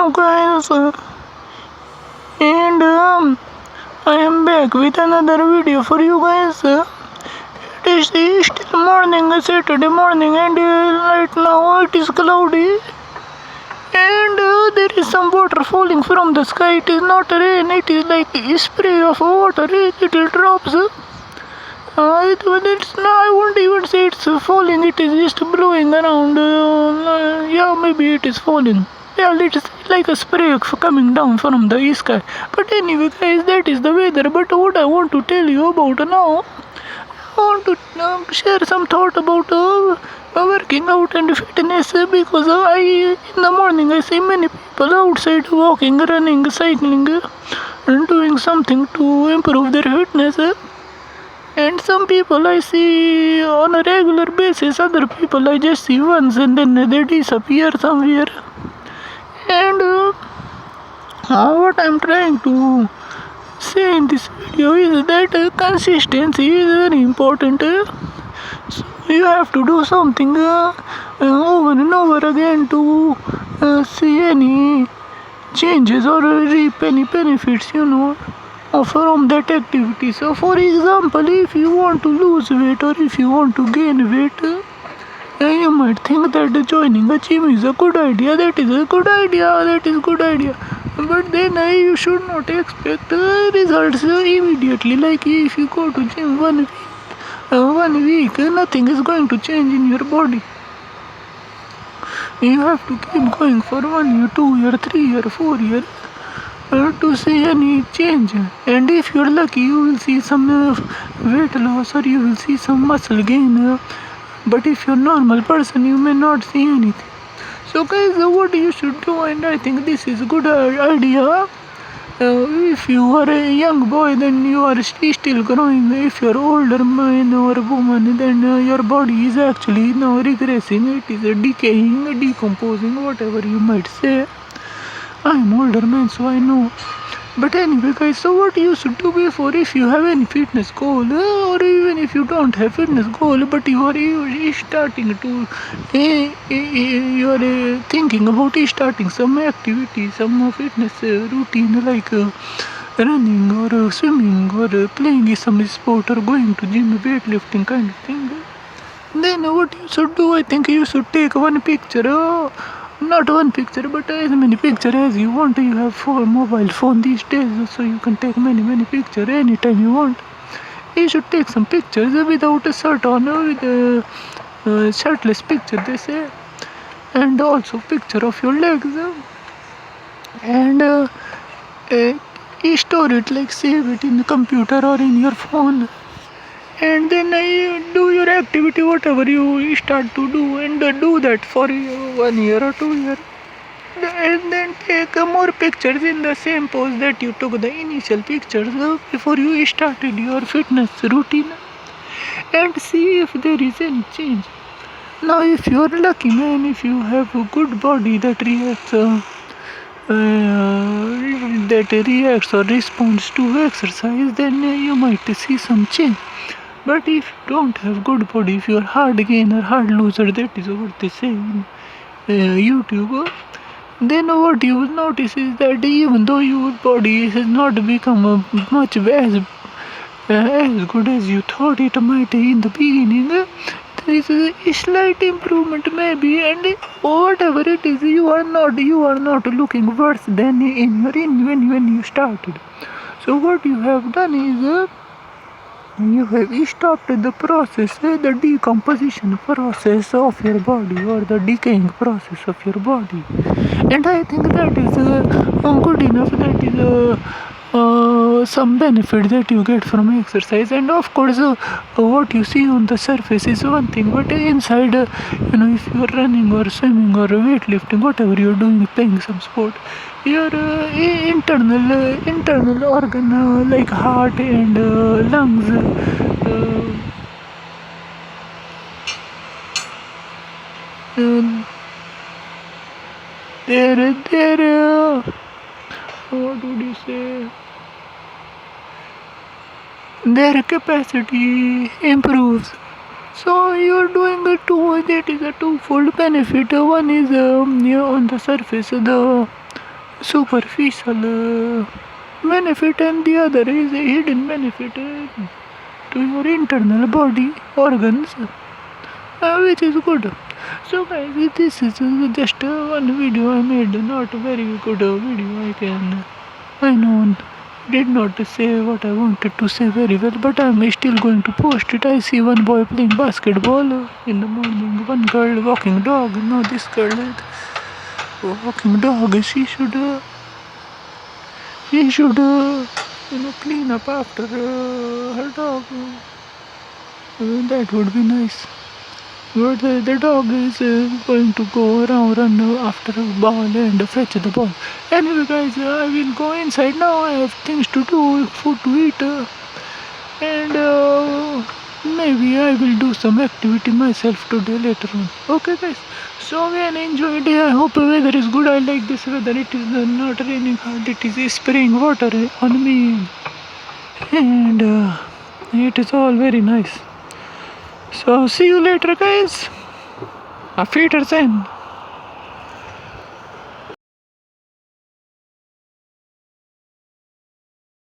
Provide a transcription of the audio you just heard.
Hello guys, and I am back with another video for you guys. It is still morning, Saturday morning, and right now it is cloudy, and there is some water falling from the sky. It is not rain, it is like a spray of water, little drops. I won't even say it's falling, it is just blowing around. Yeah, maybe it is falling. Yeah, it's like a spray coming down from the sky. But anyway, guys, that is the weather. But what I want to tell you about now, I want to share some thought about working out and fitness because in the morning I see many people outside walking, running, cycling, and doing something to improve their fitness. And some people I see on a regular basis, other people I just see once and then they disappear somewhere. And what I'm trying to say in this video is that consistency is very important. So you have to do something over and over again to see any changes or reap any benefits, from that activity. So for example, if you want to lose weight or if you want to gain weight, you might think that joining a gym is a good idea. That is a good idea. But then you should not expect results immediately. Like if you go to gym 1 week, nothing is going to change in your body. You have to keep going for 1 year, 2 year, 3 year, 4 year to see any change. And if you're lucky, you will see some weight loss or you will see some muscle gain. But if you're a normal person, you may not see anything. So guys, what you should do, and I think this is a good idea. If you are a young boy, then you are still growing. If you're older man or woman, then your body is actually now regressing. It is decaying, decomposing, whatever you might say. I'm older man, so I know. But anyway, guys, so what you should do before, if you have any fitness goal, or even if you don't have fitness goal, but you are starting to, you are thinking about starting some activity, some fitness routine like running or swimming or playing some sport or going to gym, weightlifting kind of thing, then what you should do, I think you should take one picture. Not one picture, but as many pictures as you want. You have 4 mobile phone these days, so you can take many pictures anytime you want. You should take some pictures without a shirt on, with a shirtless picture, they say, and also picture of your legs, and store it, like save it in the computer or in your phone. And then you do your activity, whatever you start to do, and do that for 1 year or 2 years. And then take more pictures in the same pose that you took the initial pictures before you started your fitness routine, and see if there is any change. Now if you are lucky man, if you have a good body that reacts or responds to exercise, then you might see some change. But if you don't have good body, if you are hard gainer, hard loser, that is what they say in YouTube, then what you will notice is that even though your body has not become much as good as you thought it might in the beginning, there is a slight improvement maybe, and whatever it is, you are not looking worse than when you started. So what you have done is, you have stopped the process, the decomposition process of your body, or the decaying process of your body. And I think that is good enough. That is some benefit that you get from exercise. And of course, what you see on the surface is one thing, but inside, if you are running or swimming or weightlifting, whatever you are doing, playing some sport, your internal organ like heart and lungs, what would you say, their capacity improves. So you're doing a that is a twofold benefit. One is on the surface, the superficial benefit, and the other is a hidden benefit to your internal body organs, which is good. So guys, this is just one video I made, not a very good video. I know did not say what I wanted to say very well, but I'm still going to post it. I see one boy playing basketball in the morning, one girl walking dog. No, this girl is walking dog. She should clean up after her dog. That would be nice. But the dog is going to go around, run after a ball and fetch the ball. Anyway, guys, I will go inside now. I have things to do, food to eat, and maybe I will do some activity myself today later on. Okay, guys. So again, enjoy day. I hope the weather is good. I like this weather. It is not raining hard. It is spraying water on me, and it is all very nice. So see you later, guys. Auf Wiedersehen.